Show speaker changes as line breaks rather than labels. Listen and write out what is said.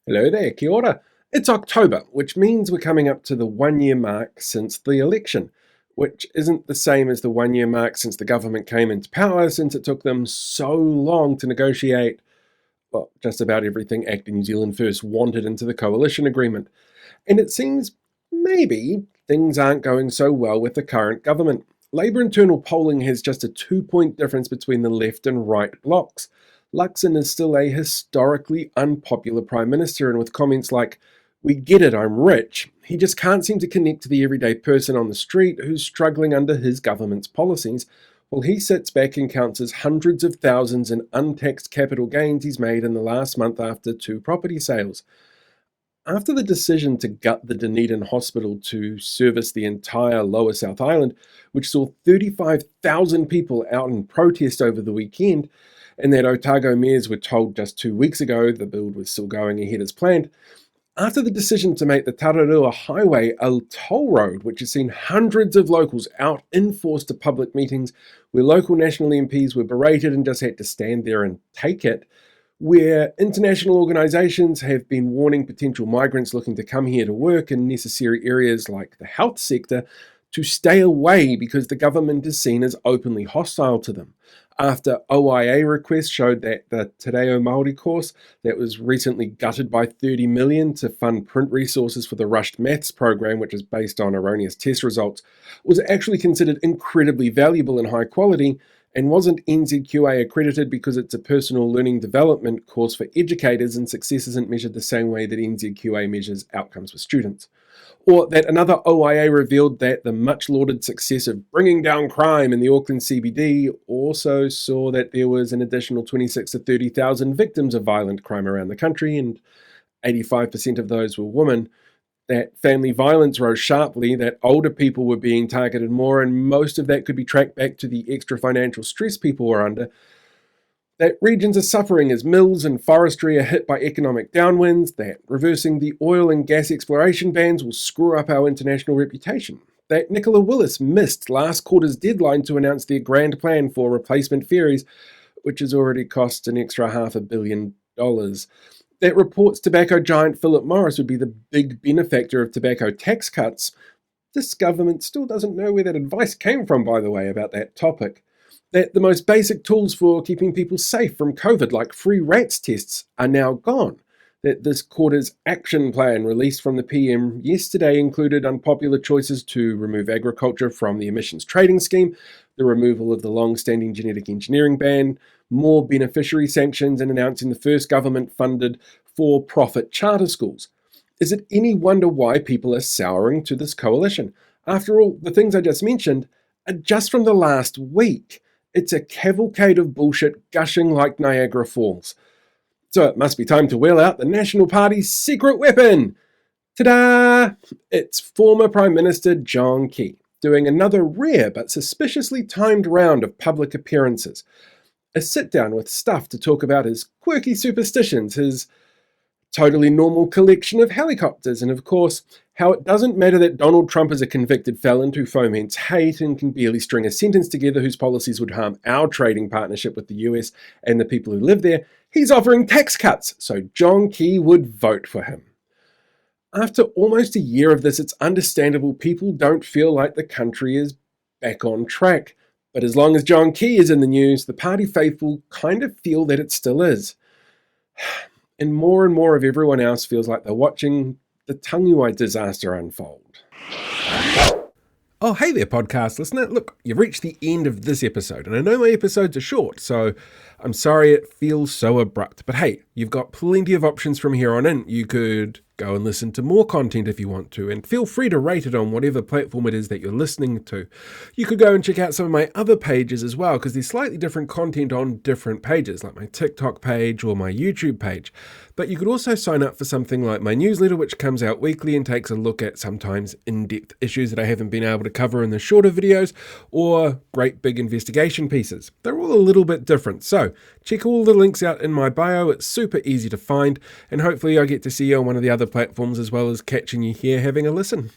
Hello there, kia ora. It's October, which means we're coming up to the 1 year mark since the election, which isn't the same as the 1 year mark since the government came into power, since it took them so long to negotiate, well, just about everything ACT New Zealand First wanted into the coalition agreement. And it seems maybe things aren't going so well with the current government. Labour internal polling has just a 2-point difference between the left and right blocs. Luxon is still a historically unpopular Prime Minister, and with comments like, "We get it, I'm rich," he just can't seem to connect to the everyday person on the street who's struggling under his government's policies, while he sits back and counts his hundreds of thousands in untaxed capital gains he's made in the last month after 2 property sales. After the decision to gut the Dunedin hospital to service the entire lower South Island, which saw 35,000 people out in protest over the weekend, and that Otago mayors were told just 2 weeks ago the build was still going ahead as planned, after the decision to make the Tararua Highway a toll road, which has seen hundreds of locals out in force to public meetings where local national MPs were berated and just had to stand there and take it, where international organisations have been warning potential migrants looking to come here to work in necessary areas like the health sector to stay away because the government is seen as openly hostile to them. After OIA requests showed that the Te Reo Māori course that was recently gutted by $30 million to fund print resources for the rushed maths program, which is based on erroneous test results, was actually considered incredibly valuable and high quality, and wasn't NZQA accredited because it's a personal learning development course for educators and success isn't measured the same way that NZQA measures outcomes for students. Or that another OIA revealed that the much-lauded success of bringing down crime in the Auckland CBD also saw that there was an additional 26 to 30,000 victims of violent crime around the country, and 85% of those were women. That family violence rose sharply, that older people were being targeted more, and most of that could be tracked back to the extra financial stress people were under. That regions are suffering as mills and forestry are hit by economic downwinds, that reversing the oil and gas exploration bans will screw up our international reputation. That Nicola Willis missed last quarter's deadline to announce their grand plan for replacement ferries, which has already cost an extra $500 million. That reports tobacco giant Philip Morris would be the big benefactor of tobacco tax cuts. This government still doesn't know where that advice came from, by the way, about that topic. That the most basic tools for keeping people safe from COVID, like free RATS tests, are now gone. That this quarter's action plan released from the PM yesterday included unpopular choices to remove agriculture from the emissions trading scheme, the removal of the long-standing genetic engineering ban, more beneficiary sanctions, and announcing the first government-funded for-profit charter schools. Is it any wonder why people are souring to this coalition? After all, the things I just mentioned are just from the last week. It's a cavalcade of bullshit gushing like Niagara Falls. So it must be time to wheel out the National Party's secret weapon. Ta-da! It's former Prime Minister John Key, doing another rare but suspiciously timed round of public appearances. A sit-down with Stuff to talk about his quirky superstitions, his totally normal collection of helicopters, and of course, how it doesn't matter that Donald Trump is a convicted felon who foments hate and can barely string a sentence together whose policies would harm our trading partnership with the US and the people who live there. He's offering tax cuts, so John Key would vote for him. After almost a year of this, it's understandable people don't feel like the country is back on track. But as long as John Key is in the news, the party faithful kind of feel that it still is. And more of everyone else feels like they're watching the Tanguai disaster unfold. Oh, hey there, podcast listener. Look, you've reached the end of this episode, and I know my episodes are short, so I'm sorry it feels so abrupt. But hey, you've got plenty of options from here on in. You could go and listen to more content if you want to, and feel free to rate it on whatever platform it is that you're listening to. You could go and check out some of my other pages as well, because there's slightly different content on different pages, like my TikTok page or my YouTube page. But you could also sign up for something like my newsletter, which comes out weekly and takes a look at sometimes in-depth issues that I haven't been able to cover in the shorter videos, or great big investigation pieces. They're all a little bit different, so check all the links out in my bio. It's super easy to find, and hopefully I get to see you on one of the other platforms as well as catching you here having a listen.